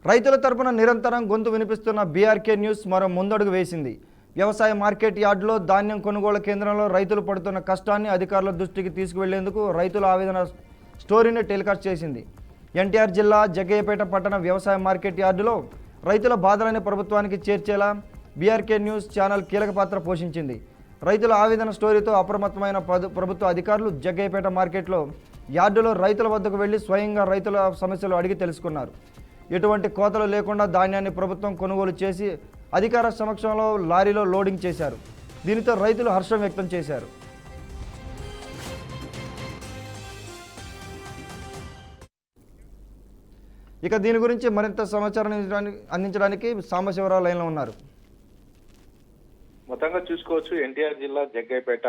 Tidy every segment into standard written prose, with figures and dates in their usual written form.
రైతుల తరపున నిరంతరం గొంతు వినిపిస్తున్న బీఆర్కే న్యూస్ మరో ముందడుగు వేసింది. వ్యవసాయ మార్కెట్ యార్డులో ధాన్యం కొనుగోలు కేంద్రంలో రైతులు పడుతున్న కష్టాన్ని అధికారుల దృష్టికి తీసుకువెళ్లేందుకు రైతుల ఆవేదన స్టోరీని టెలికాస్ట్ చేసింది. ఎన్టీఆర్ జిల్లా జగ్గయ్యపేట పట్టణ వ్యవసాయ మార్కెట్ యార్డులో రైతుల బాధలని ప్రభుత్వానికి చేర్చేలా బీఆర్కే న్యూస్ ఛానల్ కీలక పాత్ర పోషించింది. రైతుల ఆవేదన స్టోరీతో అప్రమత్తమైన ప్రభుత్వ అధికారులు జగ్గయ్యపేట మార్కెట్లో యార్డులో రైతుల వద్దకు వెళ్లి స్వయంగా రైతుల సమస్యలు అడిగి తెలుసుకున్నారు. ఎటువంటి కోతలు లేకుండా ధాన్యాన్ని ప్రభుత్వం కొనుగోలు చేసి అధికార సమక్షంలో లారీలో లోడింగ్ చేశారు. దీనితో రైతులు హర్షం వ్యక్తం చేశారు. ఇక దీని గురించి మరింత సమాచారాన్ని అందించడానికి సాంబశివరావు లైన్లో ఉన్నారు. మొత్తంగా చూసుకోవచ్చు, ఎన్టీఆర్ జిల్లా జగ్గయ్యపేట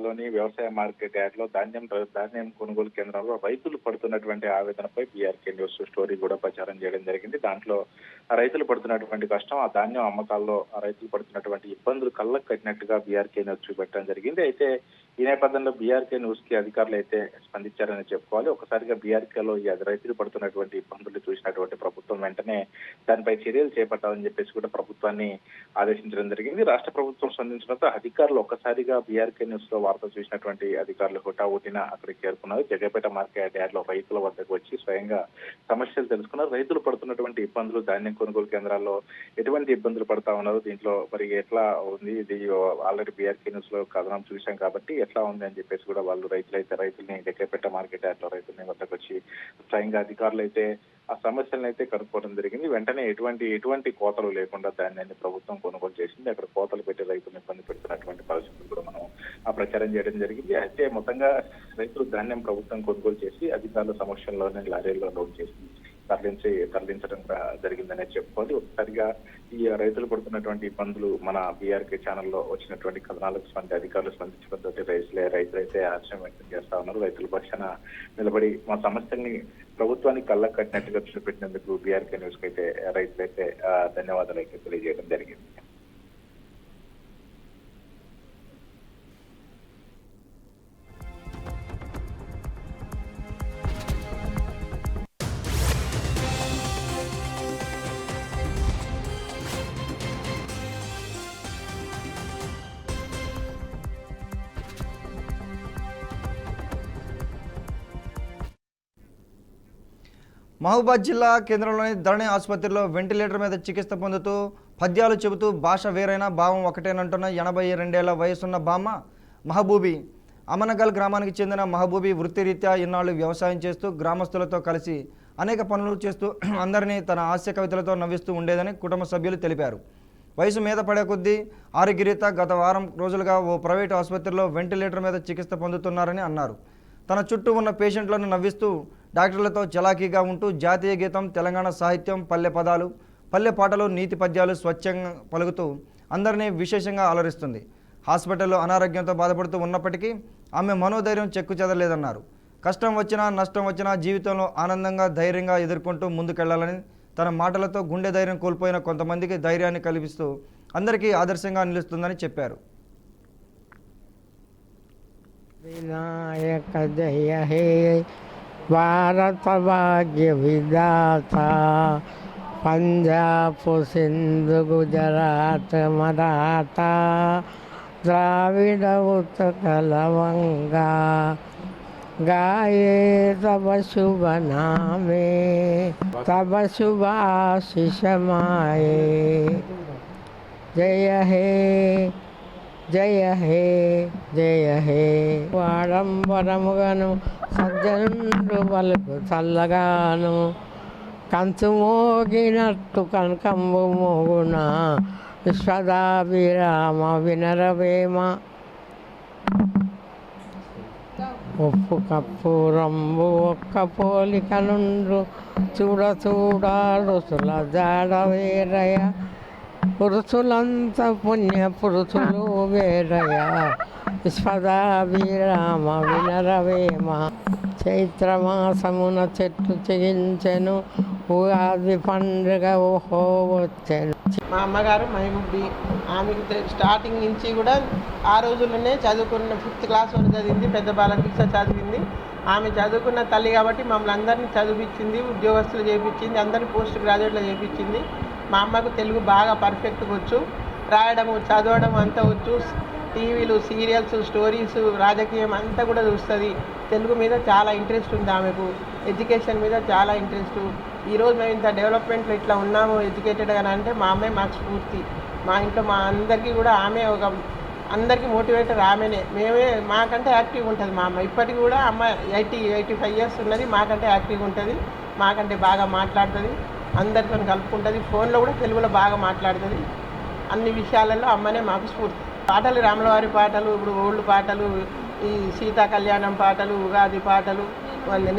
లోని వ్యవసాయ మార్కెట్ యార్డ్ లో ధాన్యం కొనుగోలు కేంద్రంలో రైతులు పడుతున్నటువంటి ఆవేదనపై బీఆర్కే న్యూస్ స్టోరీ కూడా ప్రచారం చేయడం జరిగింది. దాంట్లో రైతులు పడుతున్నటువంటి కష్టం, ఆ ధాన్యం అమ్మకాల్లో రైతులు పడుతున్నటువంటి ఇబ్బందులు కళ్ళకు కట్టినట్టుగా బీఆర్కే న్యూస్ చూపెట్టడం జరిగింది. అయితే ఈ నేపథ్యంలో బీఆర్కే న్యూస్ కి అధికారులు అయితే స్పందించారని చెప్పుకోవాలి. ఒకసారిగా బీఆర్కేలో ఈ రైతులు పడుతున్నటువంటి ఇబ్బందులు చూసినటువంటి ప్రభుత్వం వెంటనే దానిపై చర్యలు చేపట్టాలని చెప్పేసి కూడా ప్రభుత్వాన్ని ఆదేశించడం జరిగింది. రాష్ట్ర ప్రభుత్వం స్పందించడంతో అధికారులు ఒక్కసారిగా బీఆర్కే న్యూస్ లో వార్త చూసినటువంటి అధికారులు హుటాహుటిన అక్కడికి చేరుకున్నారు. జగ్గయ్యపేట మార్కెట్ యార్డ్ లో రైతుల వద్దకు వచ్చి స్వయంగా సమస్యలు తెలుసుకున్నారు. రైతులు పడుతున్నటువంటి ఇబ్బందులు, ధాన్యం కొనుగోలు కేంద్రాల్లో ఎటువంటి ఇబ్బందులు పడతా ఉన్నారు, దీంట్లో మరి ఎట్లా ఉంది, ఇది ఆల్రెడీ బీఆర్కే న్యూస్ లో కథనం చూశాం కాబట్టి ఎట్లా ఉంది అని చెప్పేసి కూడా వాళ్ళు రైతుల్ని జగ్గయ్యపేట మార్కెట్ యార్డ్ లో రైతుల్ని వద్దకు వచ్చి స్వయంగా అధికారులు అయితే ఆ సమస్యలను అయితే కనుక్కోవడం జరిగింది. వెంటనే ఎటువంటి కోతలు లేకుండా ధాన్యాన్ని ప్రభుత్వం కొనుగోలు చేసింది. అక్కడ కోతలు పెట్టి రైతులను ఇబ్బంది పెడుతున్నటువంటి పరిస్థితులు కూడా మనం ఆ ప్రచారం చేయడం జరిగింది. అయితే మొత్తంగా రైతులు ధాన్యం ప్రభుత్వం కొనుగోలు చేసి అధికారుల సమక్షంలోనే లారీల్లో లోడ్ చేసి తరలించడం జరిగిందనే చెప్పుకోవాలి. ఒకసారిగా ఈ రైతులు పడుతున్నటువంటి ఇబ్బందులు మన బీఆర్కే ఛానల్లో వచ్చినటువంటి కథనాలకు అధికారులు స్పందించడంతో రైతులైతే హర్షం వ్యక్తం చేస్తా ఉన్నారు. రైతుల పక్షాన నిలబడి మా సమస్యల్ని ప్రభుత్వానికి కళ్ళకు కట్టినట్టుగా చూపెట్టినందుకు బీఆర్కే న్యూస్ కి అయితే రైతులైతే ధన్యవాదాలు అయితే తెలియజేయడం జరిగింది. మహబూబాద్ జిల్లా కేంద్రంలోని ధరణి ఆసుపత్రిలో వెంటిలేటర్ మీద చికిత్స పొందుతూ పద్యాలు చెబుతూ భాష వేరైనా భావం ఒకటేనంటున్న 82 ఏళ్ల వయసున్న బామ్మ మహబూబీ. అమనగల్ గ్రామానికి చెందిన మహబూబీ వృత్తిరీత్యా ఇన్నాళ్లు వ్యవసాయం చేస్తూ గ్రామస్తులతో కలిసి అనేక పనులు చేస్తూ అందరినీ తన హాస్య కవితలతో నవ్విస్తూ ఉండేదని కుటుంబ సభ్యులు తెలిపారు. వయసు మీద పడే కొద్దీ ఆరోగ్యరీత్యా గత వారం రోజులుగా ఓ ప్రైవేటు ఆసుపత్రిలో వెంటిలేటర్ మీద చికిత్స పొందుతున్నారని అన్నారు. తన చుట్టూ ఉన్న పేషెంట్లను నవ్విస్తూ డాక్టర్లతో చలాకీగా ఉంటూ జాతీయ గీతం, తెలంగాణ సాహిత్యం, పల్లె పదాలు, పల్లె పాటలు, నీతి పద్యాలు స్వచ్ఛంగా పలుకుతూ అందరినీ విశేషంగా అలరిస్తుంది. హాస్పిటల్లో అనారోగ్యంతో బాధపడుతూ ఉన్నప్పటికీ ఆమె మనోధైర్యం చెక్కు చెదరలేదన్నారు. కష్టం వచ్చినా నష్టం వచ్చినా జీవితంలో ఆనందంగా ధైర్యంగా ఎదుర్కొంటూ ముందుకెళ్లాలని తన మాటలతో గుండె ధైర్యం కోల్పోయిన కొంతమందికి ధైర్యాన్ని కల్పిస్తూ అందరికీ ఆదర్శంగా నిలుస్తుందని చెప్పారు. వినాయక జయ హే భారత భాగ్య విధాత, పంజాబ్ సింధు గుజరాత్ మరాఠా ద్రావిడ ఉత్కల వంగా, గాయే తవ శుభ నామే తవ శుభాశిష మాయే. జయ హే జయ హే జయ హే. ఆడంబరముగాను సజ్జనుండు పలుకు చల్లగాను, కంచు మోగినట్టు కనకంబు మోగున విశ్వదాభిరామ వినరవేమ. ఉప్పు కప్పురంబు ఒక్క పోలిక నుండు, చూడ చూడ రుసుల జాడ వేరయ, పురుషులంత పుణ్య పురుషులు వేరయ, విశ్వదాభిరామ వినరవేమ. చైత్రమాసమున చెట్టు చెగించెను, ఉగాది పండుగ ఓహో వచ్చెను. మా అమ్మగారు మహబూబీ, ఆమెకు స్టార్టింగ్ నుంచి కూడా ఆ రోజుల్లోనే చదువుకున్న 5th క్లాస్ వరకు చదివింది. పెద్ద బాలకృష్ణ చదివింది. ఆమె చదువుకున్న తల్లి కాబట్టి మమ్మల్ని అందరినీ చదివించింది, ఉద్యోగస్తులు చేయించింది, అందరినీ పోస్ట్ గ్రాడ్యుయేట్లో చేయించింది. మా అమ్మకు తెలుగు బాగా పర్ఫెక్ట్గా వచ్చు, రాయడము చదవడం అంతా వచ్చు. టీవీలు, సీరియల్స్, స్టోరీస్, రాజకీయం అంతా కూడా చూస్తుంది. తెలుగు మీద చాలా ఇంట్రెస్ట్ ఉంది ఆమెకు, ఎడ్యుకేషన్ మీద చాలా ఇంట్రెస్ట్. ఈరోజు మేము ఇంత డెవలప్మెంట్లో ఇట్లా ఉన్నాము ఎడ్యుకేటెడ్గా అంటే మా అమ్మాయి మాకు స్ఫూర్తి. మా ఇంట్లో మా అందరికీ కూడా ఆమె ఒక అందరికీ మోటివేటర్ ఆమెనే. మేమే మాకంటే యాక్టివ్గా ఉంటుంది మా అమ్మ. ఇప్పటికి కూడా అమ్మ 85 ఇయర్స్ ఉన్నది, మాకంటే యాక్టివ్గా ఉంటుంది, మాకంటే బాగా మాట్లాడుతుంది, అందరితో కలుపుకుంటుంది. ఫోన్లో కూడా తెలుగులో బాగా మాట్లాడుతుంది. అన్ని విషయాలలో అమ్మనే మాకు స్ఫూర్తి. పాటలు రాములవారి పాటలు, ఇప్పుడు ఓల్డ్ పాటలు, ఈ సీతా కళ్యాణం పాటలు, ఉగాది పాటలు,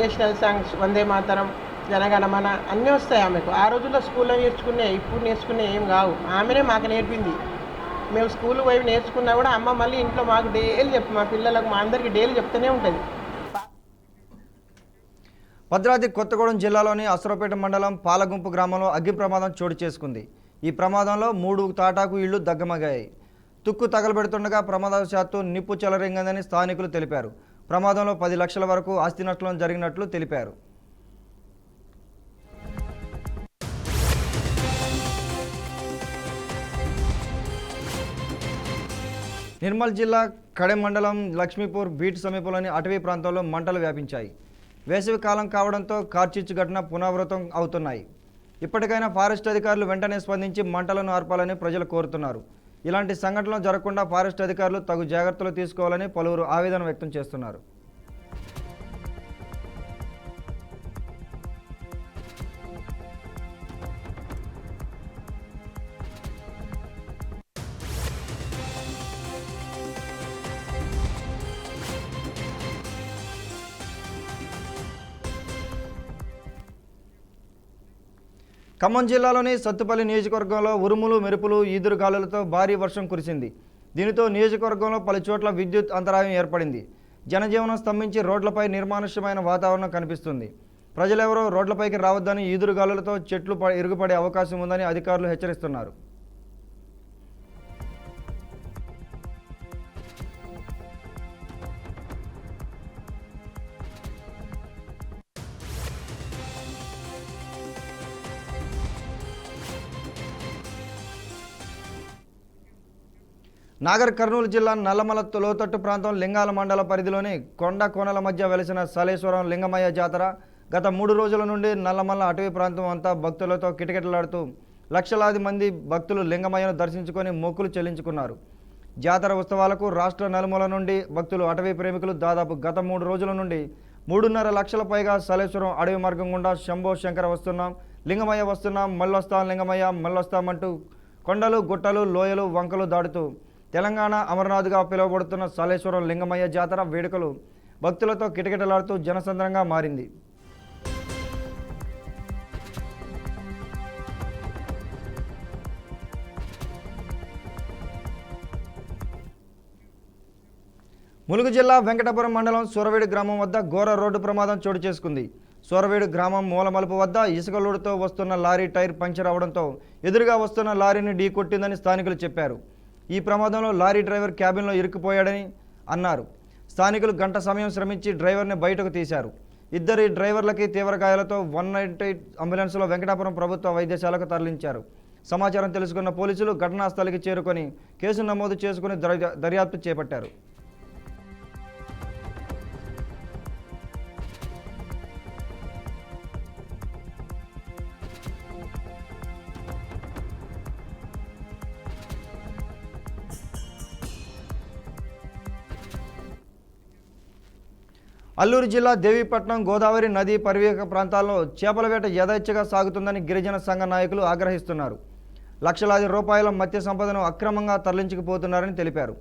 నేషనల్ సాంగ్స్, వందే మాతరం, జనగణమన అన్నీ వస్తాయి ఆమెకు. ఆ రోజుల్లో స్కూల్లో నేర్చుకునే, ఇప్పుడు నేర్చుకునే ఏం కావు, ఆమెనే మాకు నేర్పింది. మేము స్కూల్ పోయి నేర్చుకున్నా కూడా అమ్మ మళ్ళీ ఇంట్లో మాకు డైలీ మా పిల్లలకు మా అందరికీ డైలీ చెప్తూనే ఉంటుంది. భద్రాద్రి కొత్తగూడెం జిల్లాలోని అసరపేట మండలం పాలగుంపు గ్రామంలో అగ్ని ప్రమాదం చోటు చేసుకుంది. ఈ ప్రమాదంలో 3 తాటాకు ఇళ్లు దగ్ధమయ్యాయి. తుక్కు తగలబెడుతుండగా ప్రమాదవశాత్తు నిప్పు చెలరేగిందని స్థానికులు తెలిపారు. ప్రమాదంలో 10 లక్షల వరకు ఆస్తి నష్టం జరిగినట్లు తెలిపారు. నిర్మల్ జిల్లా కడెం మండలం లక్ష్మీపూర్ బీట్ సమీపంలోని అటవీ ప్రాంతంలో మంటలు వ్యాపించాయి. వేసవి కాలం కావడంతో కార్చిచ్చు ఘటన పునరావృతం అవుతున్నాయి. ఇప్పటికైనా ఫారెస్ట్ అధికారులు వెంటనే స్పందించి మంటలను ఆర్పాలని ప్రజలు కోరుతున్నారు. ఇలాంటి సంఘటనలు జరగకుండా ఫారెస్ట్ అధికారులు తగు జాగ్రత్తలు తీసుకోవాలని పలువురు ఆవేదన వ్యక్తం చేస్తున్నారు. ఖమ్మం జిల్లాలోని సత్తుపల్లి నియోజకవర్గంలో ఉరుములు, మెరుపులు, ఈదురుగాలులతో భారీ వర్షం కురిసింది. దీనితో నియోజకవర్గంలో పలు చోట్ల విద్యుత్ అంతరాయం ఏర్పడింది. జనజీవనం స్తంభించి రోడ్లపై నిర్మానుష్యమైన వాతావరణం కనిపిస్తుంది. ప్రజలెవరూ రోడ్లపైకి రావద్దని, ఈదురుగాలులతో చెట్లు ఇరుగుపడే అవకాశం ఉందని అధికారులు హెచ్చరిస్తున్నారు. నాగర్ కర్నూలు జిల్లా నల్లమల లోతట్టు ప్రాంతం లింగాల మండల పరిధిలోని కొండ కోనల మధ్య వెలిసిన సలేశ్వరం లింగమయ్య జాతర గత 3 రోజుల నుండి నల్లమల అటవీ ప్రాంతం అంతా భక్తులతో కిటకిటలాడుతూ లక్షలాది మంది భక్తులు లింగమయ్యను దర్శించుకొని మొక్కులు చెల్లించుకున్నారు. జాతర ఉత్సవాలకు రాష్ట్ర నలుమూల నుండి భక్తులు, అటవీ ప్రేమికులు దాదాపు గత 3 రోజుల నుండి 3.5 లక్షల పైగా సలేశ్వరం అడవి మార్గం గుండా శంభో శంకర వస్తున్నాం, లింగమయ్య వస్తున్నాం, మళ్ళొస్తాం లింగమయ్య మళ్ళొస్తామంటూ కొండలు, గుట్టలు, లోయలు, వంకలు దాటుతూ తెలంగాణ అమర్నాథ్గా పిలువబడుతున్న సలేశ్వరం లింగమయ్య జాతర వేడుకలు భక్తులతో కిటకిటలాడుతూ జనసంద్రంగా మారింది. ములుగు జిల్లా వెంకటాపురం మండలం సూరవేడు గ్రామం వద్ద ఘోర రోడ్డు ప్రమాదం చోటు చేసుకుంది. సూరవేడు గ్రామం మూలమలుపు వద్ద ఇసుక లోడుతో వస్తున్న లారీ టైర్ పంక్చర్ అవడంతో ఎదురుగా వస్తున్న లారీని ఢీకొట్టిందని స్థానికులు చెప్పారు. ఈ ప్రమాదంలో లారీ డ్రైవర్ క్యాబిన్లో ఇరుక్కుపోయాడని అన్నారు. స్థానికులు గంట సమయం శ్రమించి డ్రైవర్ని బయటకు తీశారు. ఇద్దరి డ్రైవర్లకి తీవ్ర గాయాలతో 198 అంబులెన్స్లో వెంకటాపురం ప్రభుత్వ వైద్యశాలకు తరలించారు. సమాచారం తెలుసుకున్న పోలీసులు ఘటనా స్థలికి చేరుకొని కేసు నమోదు చేసుకుని దర్యాప్తు చేపట్టారు. అల్లూరు జిల్లా దేవీపట్నం గోదావరి నదీ పరివేహక ప్రాంతాల్లో చేపల వేట యథేచ్ఛగా సాగుతుందని గిరిజన సంఘ నాయకులు ఆగ్రహిస్తున్నారు. లక్షలాది రూపాయల మత్స్య సంపదను అక్రమంగా తరలించుకుపోతున్నారని తెలిపారు.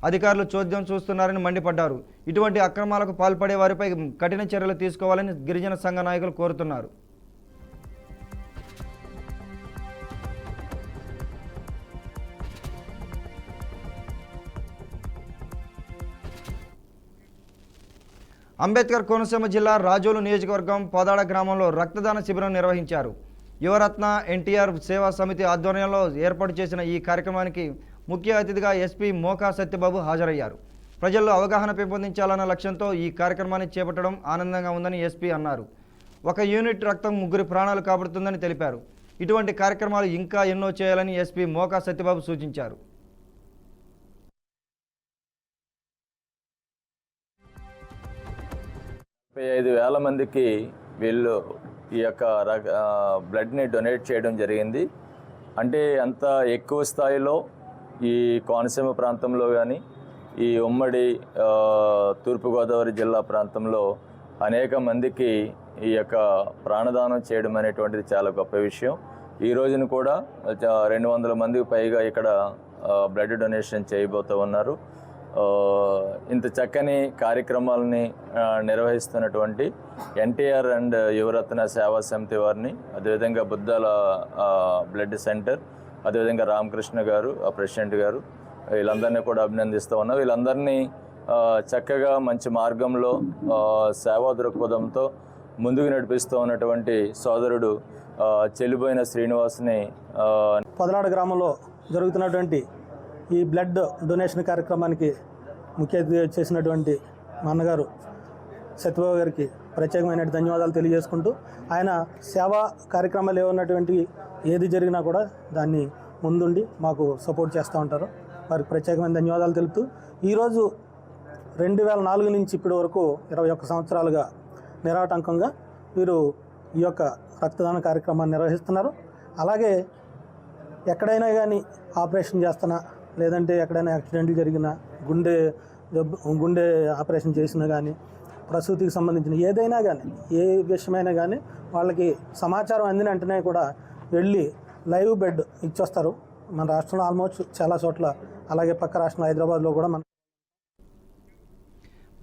అధికారులు చోద్యం చూస్తున్నారని మండిపడ్డారు. ఇటువంటి అక్రమాలకు పాల్పడే వారిపై కఠిన చర్యలు తీసుకోవాలని గిరిజన సంఘ నాయకులు కోరుతున్నారు. అంబేద్కర్ కోనసీమ జిల్లా రాజోలు నియోజకవర్గం పోదాడ గ్రామంలో రక్తదాన శిబిరం నిర్వహించారు. యువరత్న ఎన్టీఆర్ సేవా సమితి ఆధ్వర్యంలో ఏర్పాటు చేసిన ఈ కార్యక్రమానికి ముఖ్య అతిథిగా ఎస్పీ మోకా సత్యబాబు హాజరయ్యారు. ప్రజల్లో అవగాహన పెంపొందించాలన్న లక్ష్యంతో ఈ కార్యక్రమాన్ని చేపట్టడం ఆనందంగా ఉందని ఎస్పీ అన్నారు. 1 యూనిట్ రక్తం 3 ప్రాణాలు కాపాడుతుందని తెలిపారు. ఇటువంటి కార్యక్రమాలు ఇంకా ఎన్నో చేయాలని ఎస్పీ మోకా సత్యబాబు సూచించారు. 35,000 మందికి వీళ్ళు ఈ యొక్క బ్లడ్ని డొనేట్ చేయడం జరిగింది. అంటే అంత ఎక్కువ స్థాయిలో ఈ కోనసీమ ప్రాంతంలో కానీ ఈ ఉమ్మడి తూర్పుగోదావరి జిల్లా ప్రాంతంలో అనేక మందికి ఈ యొక్క ప్రాణదానం చేయడం అనేటువంటిది చాలా గొప్ప విషయం. ఈ రోజున కూడా 200 మందికి పైగా ఇక్కడ బ్లడ్ డొనేషన్ చేయబోతూ ఉన్నారు. ఇంత చక్కని కార్యక్రమాలని నిర్వహిస్తున్నటువంటి ఎన్టీఆర్ అండ్ యువరత్న సేవా సమితి వారిని, అదేవిధంగా బుద్ధాల బ్లడ్ సెంటర్, అదేవిధంగా రామకృష్ణ గారు ప్రెసిడెంట్ గారు, వీళ్ళందరినీ కూడా అభినందిస్తూ ఉన్నాం. వీళ్ళందరినీ చక్కగా మంచి మార్గంలో సేవా దృక్పథంతో ముందుకు నడిపిస్తూ ఉన్నటువంటి సోదరుడు చెల్లిపోయిన శ్రీనివాస్ని పొదలాడ గ్రామంలో జరుగుతున్నటువంటి ఈ బ్లడ్ డొనేషన్ కార్యక్రమానికి ముఖ్య అతిథి చేసినటువంటి మా అన్నగారు సత్యబాబు గారికి ప్రత్యేకమైన ధన్యవాదాలు తెలియజేసుకుంటూ, ఆయన సేవా కార్యక్రమాలు ఏమన్నటువంటి ఏది జరిగినా కూడా దాన్ని ముందుండి మాకు సపోర్ట్ చేస్తూ ఉంటారు. వారికి ప్రత్యేకమైన ధన్యవాదాలు తెలుపుతూ, ఈరోజు 2004 నుంచి ఇప్పటి వరకు 21 సంవత్సరాలుగా నిరాటంకంగా వీరు ఈ యొక్క రక్తదాన కార్యక్రమాన్ని నిర్వహిస్తున్నారు. అలాగే ఎక్కడైనా కానీ ఆపరేషన్ చేస్తున్నా, లేదంటే ఎక్కడైనా యాక్సిడెంట్లు జరిగినా, గుండె ఆపరేషన్ చేసినా కానీ, ప్రసూతికి సంబంధించిన ఏదైనా కానీ, ఏ విషయమైనా కానీ వాళ్ళకి సమాచారం అందిన వెంటనే కూడా వెళ్ళి లైవ్ బెడ్ ఇచ్చొస్తారు. మన రాష్ట్రంలో ఆల్మోస్ట్ చాలా చోట్ల, అలాగే పక్క రాష్ట్రంలో హైదరాబాద్లో కూడా మన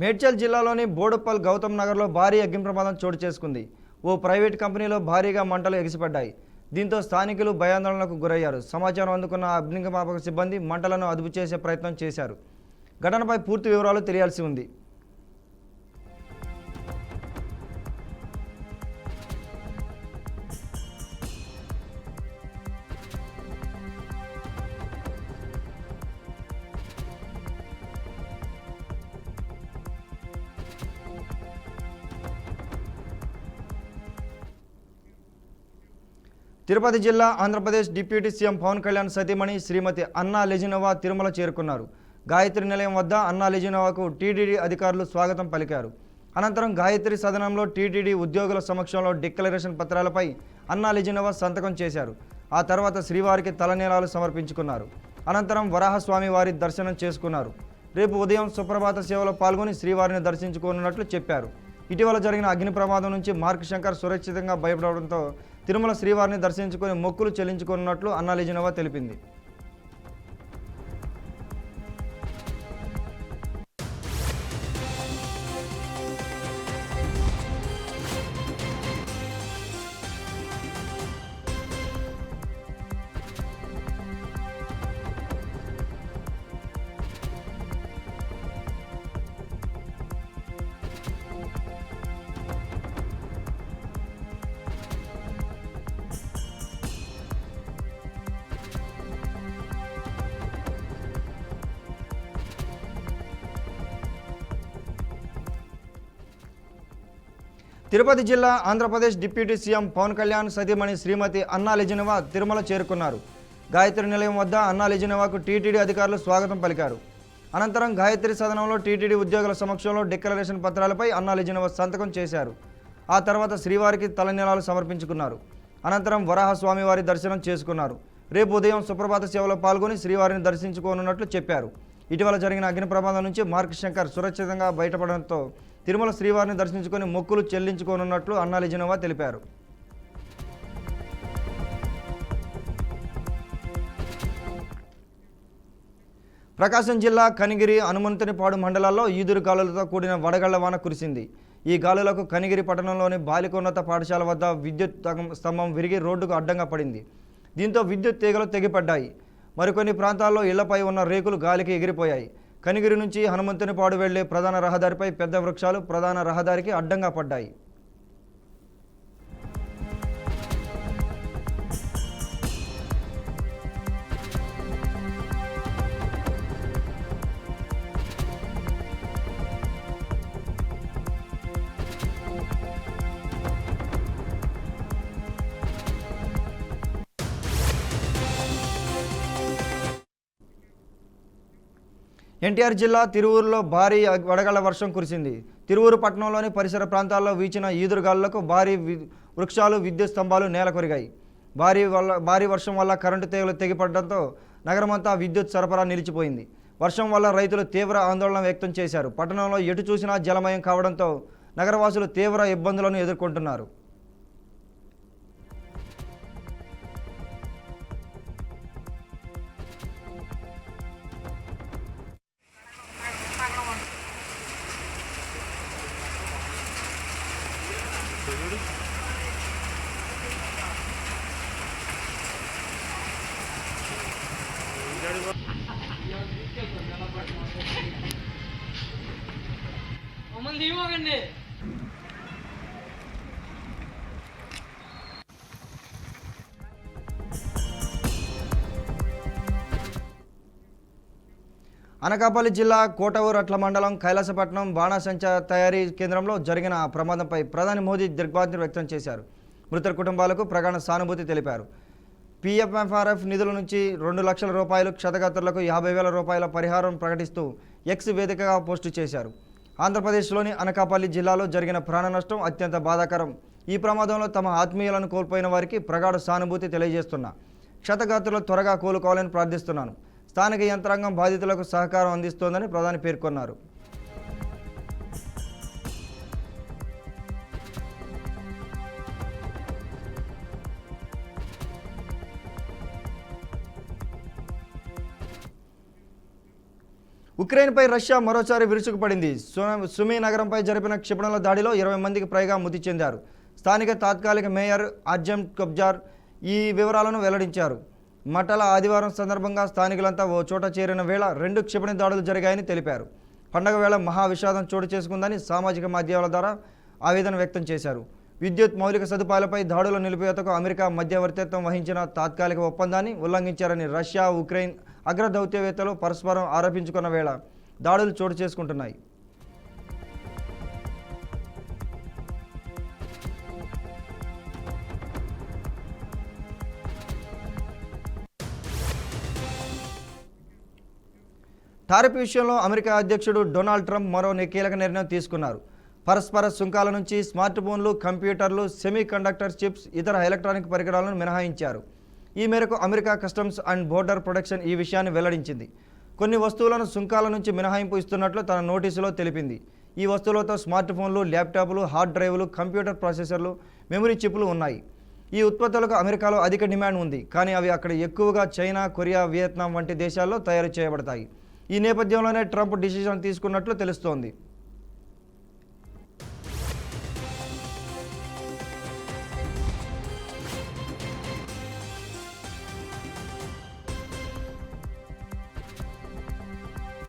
మేడ్చల్ జిల్లాలోని బోడుప్పల్ గౌతమ్ నగర్లో భారీ అగ్ని ప్రమాదం చోటు చేసుకుంది. ఓ ప్రైవేట్ కంపెనీలో భారీగా మంటలు ఎగిసిపడ్డాయి. దీంతో స్థానికులు భయాందోళనకు గురయ్యారు. సమాచారం అందుకున్న అగ్నిమాపక సిబ్బంది మంటలను అదుపు చేసే ప్రయత్నం చేశారు. ఘటనపై పూర్తి వివరాలు తెలియాల్సి ఉంది. తిరుపతి జిల్లా ఆంధ్రప్రదేశ్ డిప్యూటీ సీఎం పవన్ కళ్యాణ్ సతీమణి శ్రీమతి అన్నా లెజినోవా తిరుమల చేరుకున్నారు. గాయత్రి నిలయం వద్ద అన్నా లెజినోవాకు టీటీడీ అధికారులు స్వాగతం పలికారు. అనంతరం గాయత్రి సదనంలో టీటీడీ ఉద్యోగుల సమక్షంలో డిక్లరేషన్ పత్రాలపై అన్నా లెజినోవా సంతకం చేశారు. ఆ తర్వాత శ్రీవారికి తలనీలాలు సమర్పించుకున్నారు. అనంతరం వరాహస్వామి వారి దర్శనం చేసుకున్నారు. రేపు ఉదయం సుప్రభాత సేవలో పాల్గొని శ్రీవారిని దర్శించుకోనున్నట్లు చెప్పారు. ఇటీవల జరిగిన అగ్ని ప్రమాదం నుంచి మార్క్ శంకర్ సురక్షితంగా బయటపడడంతో తిరుమల శ్రీవారిని దర్శించుకొని మొక్కులు చెల్లించుకున్నట్లు అన్నా లెజినోవా తెలిపింది. తిరుపతి జిల్లా ఆంధ్రప్రదేశ్ డిప్యూటీ సీఎం పవన్ కళ్యాణ్ సతీమణి శ్రీమతి అన్నా లెజినోవా తిరుమల చేరుకున్నారు. గాయత్రి నిలయం వద్ద అన్నా లెజినోవాకు టీటీడీ అధికారులు స్వాగతం పలికారు. అనంతరం గాయత్రి సదనంలో టీటీడీ ఉద్యోగుల సమక్షంలో డిక్లరేషన్ పత్రాలపై అన్నా లెజినోవా సంతకం చేశారు. ఆ తర్వాత శ్రీవారికి తలనీలాలు సమర్పించుకున్నారు. అనంతరం వరాహస్వామి వారి దర్శనం చేసుకున్నారు. రేపు ఉదయం సుప్రభాత సేవలో పాల్గొని శ్రీవారిని దర్శించుకోనున్నట్లు చెప్పారు. ఇటీవల జరిగిన అగ్ని ప్రమాదం నుంచి మార్క్ శంకర్ సురక్షితంగా బయటపడడంతో తిరుమల శ్రీవారిని దర్శించుకొని మొక్కులు చెల్లించుకోనున్నట్లు అన్నా లెజినోవా తెలిపారు. ప్రకాశం జిల్లా కనిగిరి, హనుమంతునిపాడు మండలాల్లో ఈదురు గాలులతో కూడిన వడగళ్ల వాన కురిసింది. ఈ గాలులకు కనిగిరి పట్టణంలోని బాలికోన్నత పాఠశాల వద్ద విద్యుత్ స్తంభం విరిగి రోడ్డుకు అడ్డంగా పడింది. దీంతో విద్యుత్ తీగలు తెగిపడ్డాయి. మరికొన్ని ప్రాంతాల్లో ఇళ్లపై ఉన్న రేకులు గాలికి ఎగిరిపోయాయి. కనిగిరి నుంచి హనుమంతునిపాడు వెళ్లే ప్రధాన రహదారిపై పెద్ద వృక్షాలు ప్రధాన రహదారికి అడ్డంగా పడ్డాయి. ఎన్టీఆర్ జిల్లా తిరువూరులో భారీ వడగళ్ల వర్షం కురిసింది. తిరువూరు పట్టణంలోని పరిసర ప్రాంతాల్లో వీచిన ఈదురుగాలులకు భారీ వృక్షాలు, విద్యుత్ స్తంభాలు నేలకొరిగాయి. భారీ వర్షం వల్ల కరెంటు తీగలు తెగిపడడంతో నగరమంతా విద్యుత్ సరఫరా నిలిచిపోయింది. వర్షం వల్ల రైతులు తీవ్ర ఆందోళన వ్యక్తం చేశారు. పట్టణంలో ఎటు చూసినా జలమయం కావడంతో నగరవాసులు తీవ్ర ఇబ్బందులను ఎదుర్కొంటున్నారు. అనకాపల్లి జిల్లా కోటఊరట్ల మండలం కైలాసపట్నం బాణాసంచా తయారీ కేంద్రంలో జరిగిన ప్రమాదంపై ప్రధాని మోదీ దిగ్భ్రాంతి వ్యక్తం చేశారు. మృతుల కుటుంబాలకు ప్రగాఢ సానుభూతి తెలిపారు. PFMRF నిధుల నుంచి 2 లక్షల రూపాయలు, క్షతగాత్రులకు 50,000 రూపాయల పరిహారం ప్రకటిస్తూ ఎక్స్ వేదికగా పోస్టు చేశారు. ఆంధ్రప్రదేశ్లోని అనకాపల్లి జిల్లాలో జరిగిన ప్రాణ నష్టం అత్యంత బాధాకరం. ఈ ప్రమాదంలో తమ ఆత్మీయులను కోల్పోయిన వారికి ప్రగాఢ సానుభూతి తెలియజేస్తున్నా. క్షతగాత్రులు త్వరగా కోలుకోవాలని ప్రార్థిస్తున్నాను. స్థానిక యంత్రాంగం బాధితులకు సహకారం అందిస్తోందని ప్రధాని పేర్కొన్నారు. ఉక్రెయిన్పై రష్యా మరోసారి విరుచుకుపడింది. సుమీ నగరంపై జరిపిన క్షిపణుల దాడిలో 20 మందికి పైగా మృతి చెందారు. స్థానిక తాత్కాలిక మేయర్ అర్జెం కబ్జార్ ఈ వివరాలను వెల్లడించారు. మటల ఆదివారం సందర్భంగా స్థానికులంతా ఓ చోట చేరిన వేళ 2 క్షిపణి దాడులు జరిగాయని తెలిపారు. పండగ వేళ మహా విషాదం చోటు చేసుకుందని సామాజిక మాధ్యమాల ద్వారా ఆవేదన వ్యక్తం చేశారు. విద్యుత్ మౌలిక సదుపాయాలపై దాడుల నిలిపివేతకు అమెరికా మధ్యవర్తిత్వం వహించిన తాత్కాలిక ఒప్పందాన్ని ఉల్లంఘించారని రష్యా, ఉక్రెయిన్ అగ్ర దౌత్యవేత్తలు పరస్పరం ఆరోపించుకున్న వేళ దాడులు చోటు చేసుకుంటున్నాయి. టారిఫ్ విషయంలో అమెరికా అధ్యక్షుడు డొనాల్డ్ ట్రంప్ మరో కీలక నిర్ణయం తీసుకున్నారు. పరస్పర సుంకాల నుంచి స్మార్ట్ ఫోన్లు, కంప్యూటర్లు, సెమీ కండక్టర్ చిప్స్, ఇతర ఎలక్ట్రానిక్ పరికరాలను మినహాయించారు. ఈ మేరకు America customs and border protection ఈ విషయాన్ని వెల్లడించింది. కొన్ని వస్తువులను సుంకాల నుంచి మినహాయింపు ఇస్తున్నట్లు తన నోటీసులో తెలిపింది. ఈ వస్తువులతో స్మార్ట్ ఫోన్లు, ల్యాప్టాప్లు, హార్డ్ డ్రైవ్లు, కంప్యూటర్ ప్రాసెసర్లు, మెమరీ చిప్లు ఉన్నాయి. ఈ ఉత్పత్తులకు అమెరికాలో అధిక డిమాండ్ ఉంది. కానీ అవి అక్కడ ఎక్కువగా చైనా, కొరియా, వియత్నాం వంటి దేశాల్లో తయారు చేయబడతాయి. ఈ నేపథ్యంలోనే ట్రంప్ డిసిషన్ తీసుకున్నట్లు తెలుస్తోంది.